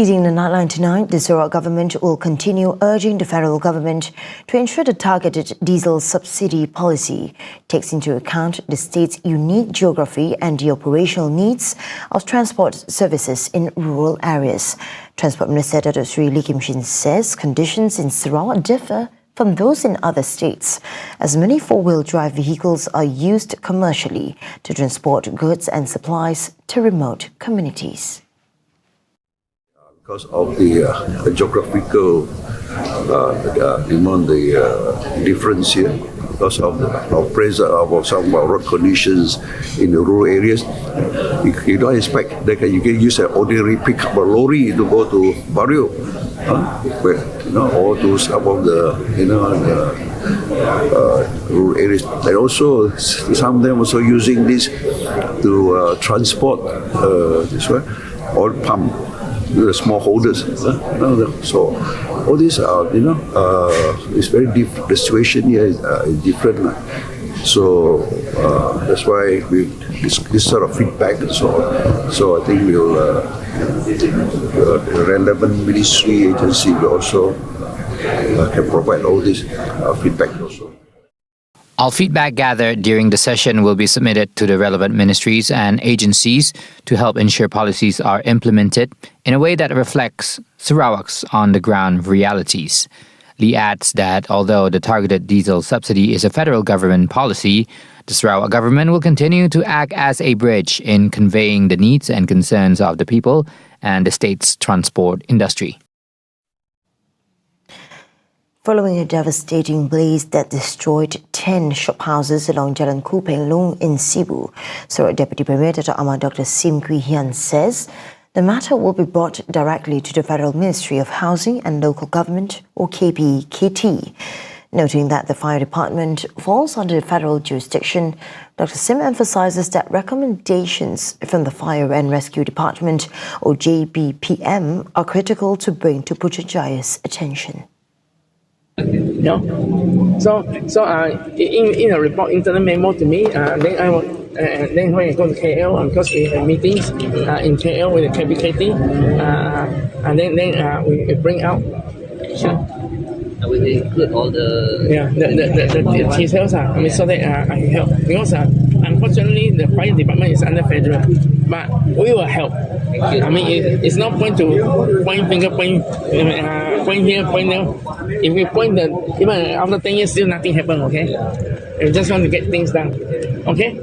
Leading the Nightline tonight, the Sarawak government will continue urging the federal government to ensure the targeted diesel subsidy policy takes into account the state's unique geography and the operational needs of transport services in rural areas. Transport Minister Dato Sri Lee Kim Shin says conditions in Sarawak differ from those in other states, as many four-wheel drive vehicles are used commercially to transport goods and supplies to remote communities. Because of the geographical difference here, because of the presence of some road conditions in the rural areas, you don't expect that you can use an ordinary pickup or lorry to go to barrio, or to some of the rural areas. And also, some of them also using this to transport oil pump. The small holders, so all these are, it's very different. The situation here is different, so that's why we this sort of feedback and so on. So I think we'll the relevant ministry agency will also can provide all this feedback also. All feedback gathered during the session will be submitted to the relevant ministries and agencies to help ensure policies are implemented in a way that reflects Sarawak's on-the-ground realities. Lee adds that although the targeted diesel subsidy is a federal government policy, the Sarawak government will continue to act as a bridge in conveying the needs and concerns of the people and the state's transport industry. Following a devastating blaze that destroyed 10 shophouses along Jalan Kupeng Long in Sibu, Sarawak Deputy Premier Dato' Amar Dr. Sim Kui Hian says the matter will be brought directly to the Federal Ministry of Housing and Local Government, or KPKT. Noting that the fire department falls under the federal jurisdiction, Dr. Sim emphasises that recommendations from the Fire and Rescue Department, or JBPM, are critical to bring to Putrajaya's attention. Yeah. So in a report, internal memo to me, then when I go to KL, because we have meetings in KL with the KPKT, and then we bring out. Sure. We will include all the the details. So that I can help, because unfortunately the fire department is under federal, but we will help. I mean, it's not point to point finger, point here, point there. If we point even after 10 years, still nothing happened, okay? We just want to get things done, okay?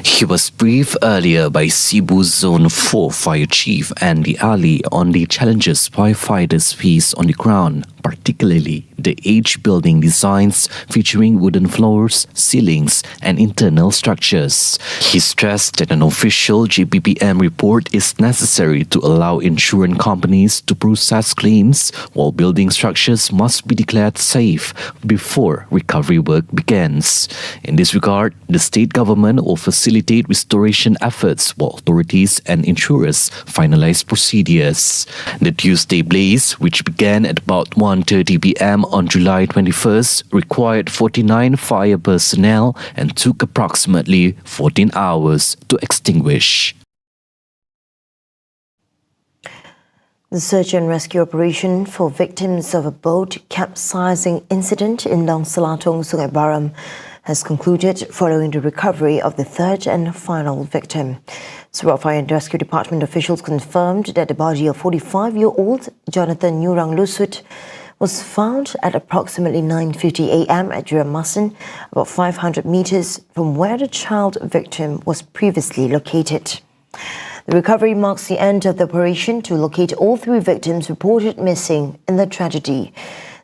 He was briefed earlier by Sibu Zone 4 Fire Chief Andy Ali on the challenges firefighters face on the ground, particularly the aged building designs featuring wooden floors, ceilings, and internal structures. He stressed that an official JBPM report is necessary to allow insurance companies to process claims, while building structures must be declared safe before recovery work begins. In this regard, the state government will facilitate restoration efforts while authorities and insurers finalize procedures. The Tuesday blaze, which began at about 1:30 p.m. on July 21st, required 49 fire personnel and took approximately 14 hours to extinguish. The search and rescue operation for victims of a boat capsizing incident in Long Selatong, Sungai Baram has concluded following the recovery of the third and final victim. Sarawak Fire and Rescue Department officials confirmed that the body of 45-year-old Jonathan Nurang Lusut was found at approximately 9:50 a.m. at Juramasan, about 500 meters from where the child victim was previously located. The recovery marks the end of the operation to locate all three victims reported missing in the tragedy.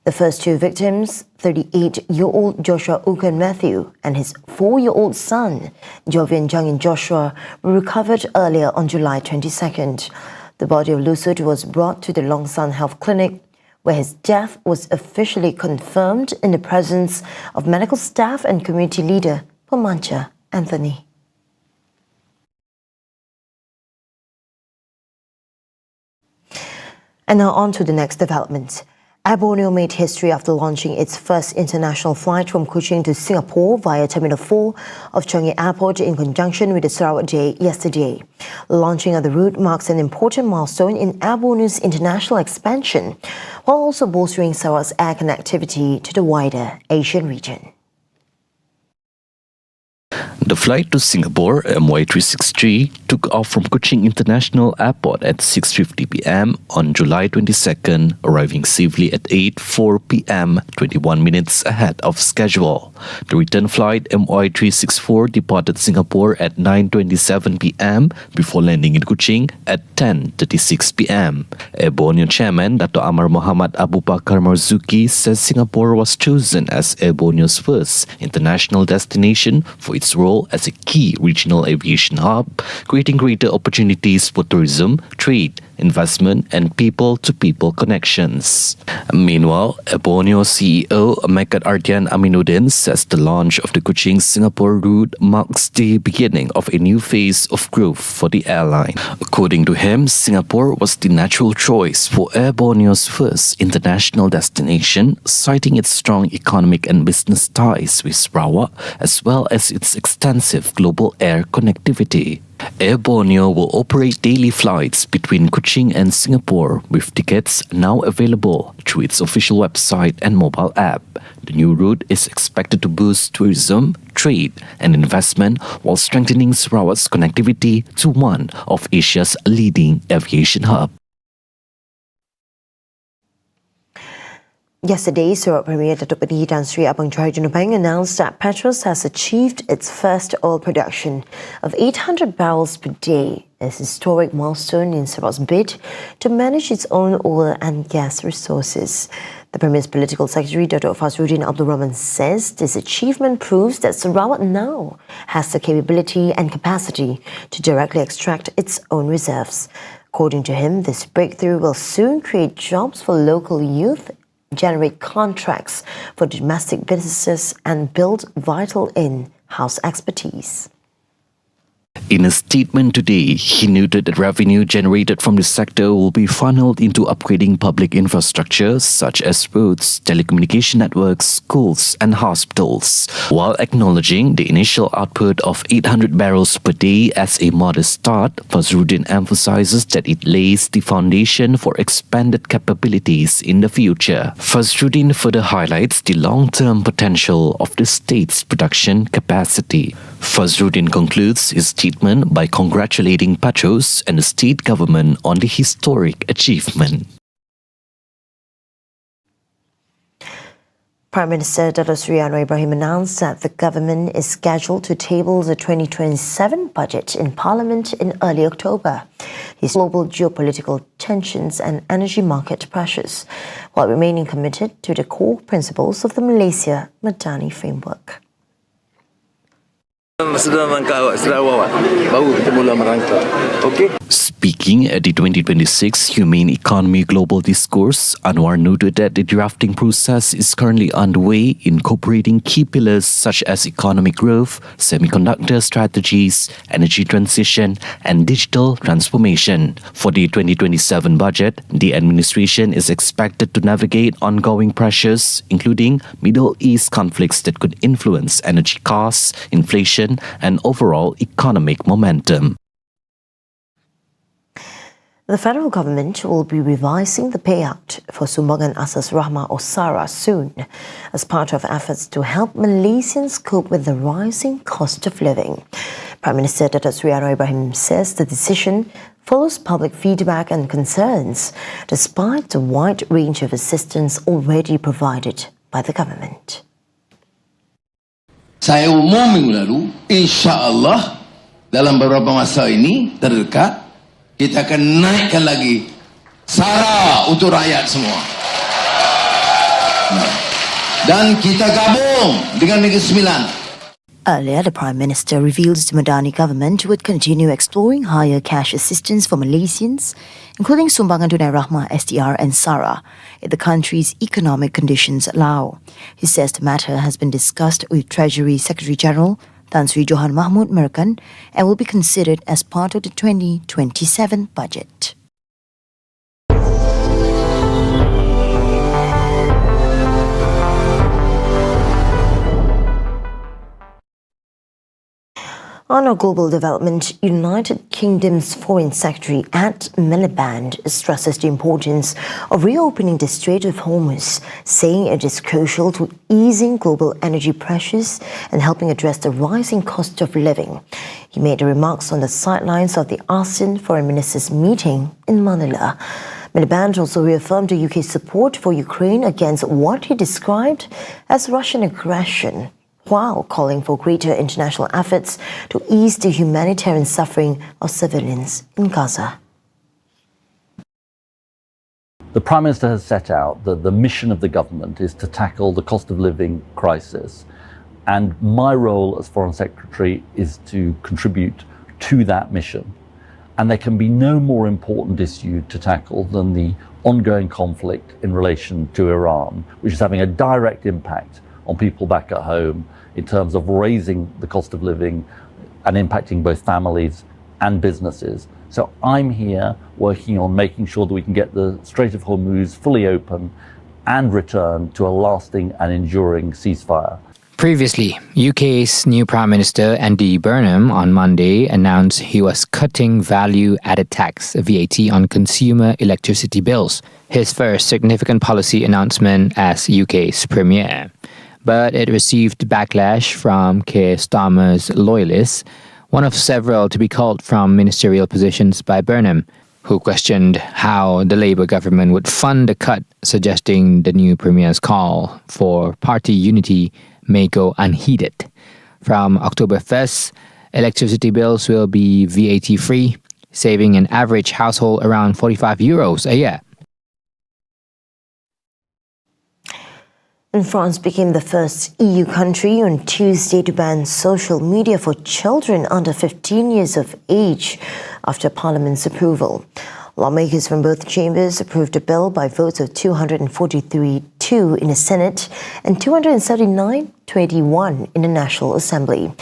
The first two victims, 38-year-old Joshua Ukan Matthew and his 4-year-old son, Jovian Jangin Joshua, were recovered earlier on July 22nd. The body of Lusut was brought to the Longsan Health Clinic, where his death was officially confirmed in the presence of medical staff and community leader Pemanca Anthony. And now on to the next development. AirBorneo made history after launching its first international flight from Kuching to Singapore via Terminal 4 of Changi Airport in conjunction with the Sarawak Day yesterday. The launching of the route marks an important milestone in AirBorneo's international expansion, while also bolstering Sarawak's air connectivity to the wider Asian region. The flight to Singapore, MY363, took off from Kuching International Airport at 6:50 p.m. on July 22nd, arriving safely at 8:04 p.m., 21 minutes ahead of schedule. The return flight MY364 departed Singapore at 9:27 p.m. before landing in Kuching at 10:36 p.m. AirBorneo Chairman Dato' Amar Muhammad Abu Bakar Marzuki says Singapore was chosen as AirBorneo's first international destination for its role as a key regional aviation hub, creating greater opportunities for tourism, trade, investment, and people-to-people connections. Meanwhile, AirBorneo CEO Mekat Ardian Aminuddin says the launch of the Kuching-Singapore route marks the beginning of a new phase of growth for the airline. According to him, Singapore was the natural choice for AirBorneo's first international destination, citing its strong economic and business ties with Sarawak, as well as its extensive global air connectivity. AirBorneo will operate daily flights between Kuching and Singapore, with tickets now available through its official website and mobile app. The new route is expected to boost tourism, trade, and investment while strengthening Sarawak's connectivity to one of Asia's leading aviation hubs. Yesterday, Sarawak Premier Datuk Peri Tan Sri Abang Johari Junupeng announced that PETROS has achieved its first oil production of 800 barrels per day, a historic milestone in Sarawak's bid to manage its own oil and gas resources. The Premier's Political Secretary, Datuk Fazruddin Abdul Rahman, says this achievement proves that Sarawak now has the capability and capacity to directly extract its own reserves. According to him, this breakthrough will soon create jobs for local youth, generate contracts for domestic businesses, and build vital in-house expertise. In a statement today, he noted that revenue generated from the sector will be funneled into upgrading public infrastructure such as roads, telecommunication networks, schools, and hospitals. While acknowledging the initial output of 800 barrels per day as a modest start, Fazruddin emphasizes that it lays the foundation for expanded capabilities in the future. Fazruddin further highlights the long-term potential of the state's production capacity. Fazruddin concludes his statement by congratulating PETROS and the state government on the historic achievement. Prime Minister Dato' Sri Anwar Ibrahim announced that the government is scheduled to table the 2027 budget in Parliament in early October. His global geopolitical tensions and energy market pressures, while remaining committed to the core principles of the Malaysia Madani Framework. Speaking at the 2026 Humane Economy Global Discourse, Anwar noted that the drafting process is currently underway, incorporating key pillars such as economic growth, semiconductor strategies, energy transition, and digital transformation. For the 2027 budget, the administration is expected to navigate ongoing pressures, including Middle East conflicts that could influence energy costs, inflation, and overall economic momentum. The federal government will be revising the payout for Sumbangan Asas Rahmah or SARA soon as part of efforts to help Malaysians cope with the rising cost of living. Prime Minister Dato' Sri Anwar Ibrahim says the decision follows public feedback and concerns despite the wide range of assistance already provided by the government. Saya umum minggu lalu, insya-Allah dalam beberapa masa ini terdekat kita akan naikkan lagi SARA untuk rakyat semua. Dan kita gabung dengan Negeri Sembilan. Earlier, the Prime Minister revealed the Madani government would continue exploring higher cash assistance for Malaysians, including Sumbangan Tunai Rahmah, STR and SARA, if the country's economic conditions allow. He says the matter has been discussed with Treasury Secretary General Tan Sri Johan Mahmud Merkan and will be considered as part of the 2027 budget. On our global development, United Kingdom's Foreign Secretary Ed Miliband stresses the importance of reopening the Strait of Hormuz, saying it is crucial to easing global energy pressures and helping address the rising cost of living. He made the remarks on the sidelines of the ASEAN Foreign Ministers meeting in Manila. Miliband also reaffirmed the UK's support for Ukraine against what he described as Russian aggression, while calling for greater international efforts to ease the humanitarian suffering of civilians in Gaza. The Prime Minister has set out that the mission of the government is to tackle the cost of living crisis, and my role as Foreign Secretary is to contribute to that mission. And there can be no more important issue to tackle than the ongoing conflict in relation to Iran, which is having a direct impact on people back at home in terms of raising the cost of living and impacting both families and businesses. So I'm here working on making sure that we can get the Strait of Hormuz fully open and return to a lasting and enduring ceasefire. Previously, UK's new Prime Minister Andy Burnham on Monday announced he was cutting value-added tax (VAT) on consumer electricity bills, his first significant policy announcement as UK's Premier. But it received backlash from Keir Starmer's loyalists, one of several to be called from ministerial positions by Burnham, who questioned how the Labour government would fund the cut, suggesting the new Premier's call for party unity may go unheeded. From October 1st, electricity bills will be VAT-free, saving an average household around €45 a year. And France became the first EU country on Tuesday to ban social media for children under 15 years of age after Parliament's approval. Lawmakers from both chambers approved the bill by votes of 243-2 in the Senate and 279-81 in the National Assembly.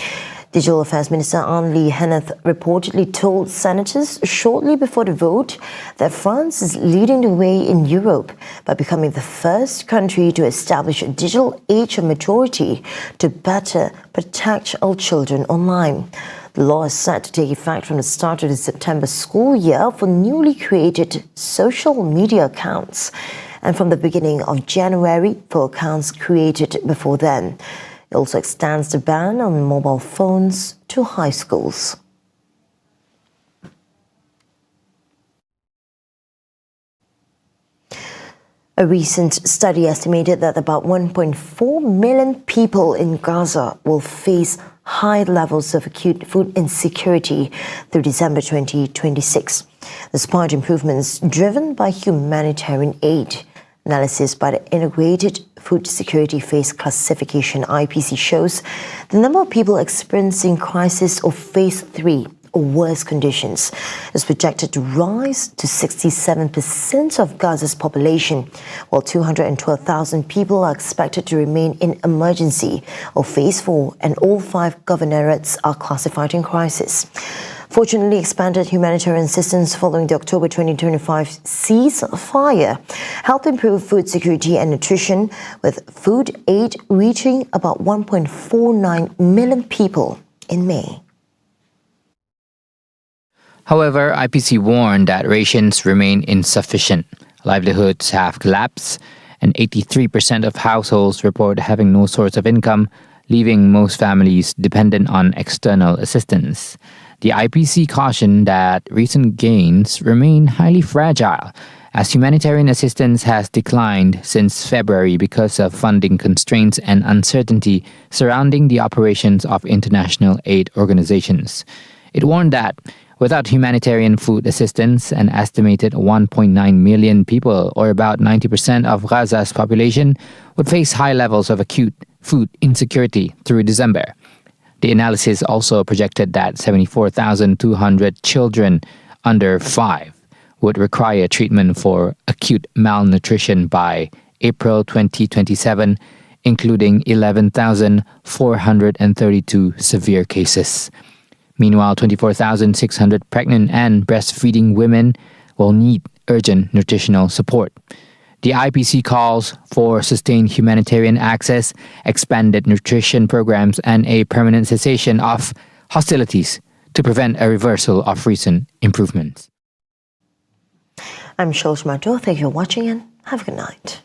Digital Affairs Minister Anne-Lee Henneth reportedly told senators shortly before the vote that France is leading the way in Europe by becoming the first country to establish a digital age of maturity to better protect all children online. The law is set to take effect from the start of the September school year for newly created social media accounts and from the beginning of January for accounts created before then. It also extends the ban on mobile phones to high schools. A recent study estimated that about 1.4 million people in Gaza will face high levels of acute food insecurity through December 2026, despite improvements driven by humanitarian aid. Analysis by the Integrated Food Security Phase Classification (IPC) shows the number of people experiencing crisis or Phase 3 or worse conditions is projected to rise to 67% of Gaza's population, while 212,000 people are expected to remain in emergency or Phase 4, and all 5 governorates are classified in crisis. Fortunately, expanded humanitarian assistance following the October 2025 ceasefire helped improve food security and nutrition, with food aid reaching about 1.49 million people in May. However, IPC warned that rations remain insufficient, livelihoods have collapsed, and 83% of households report having no source of income, leaving most families dependent on external assistance. The IPC cautioned that recent gains remain highly fragile, as humanitarian assistance has declined since February because of funding constraints and uncertainty surrounding the operations of international aid organizations. It warned that without humanitarian food assistance, an estimated 1.9 million people, or about 90% of Gaza's population, would face high levels of acute food insecurity through December. The analysis also projected that 74,200 children under 5 would require treatment for acute malnutrition by April 2027, including 11,432 severe cases. Meanwhile, 24,600 pregnant and breastfeeding women will need urgent nutritional support. The IPC calls for sustained humanitarian access, expanded nutrition programs, and a permanent cessation of hostilities to prevent a reversal of recent improvements. I'm Shosh Mato. Thank you for watching and have a good night.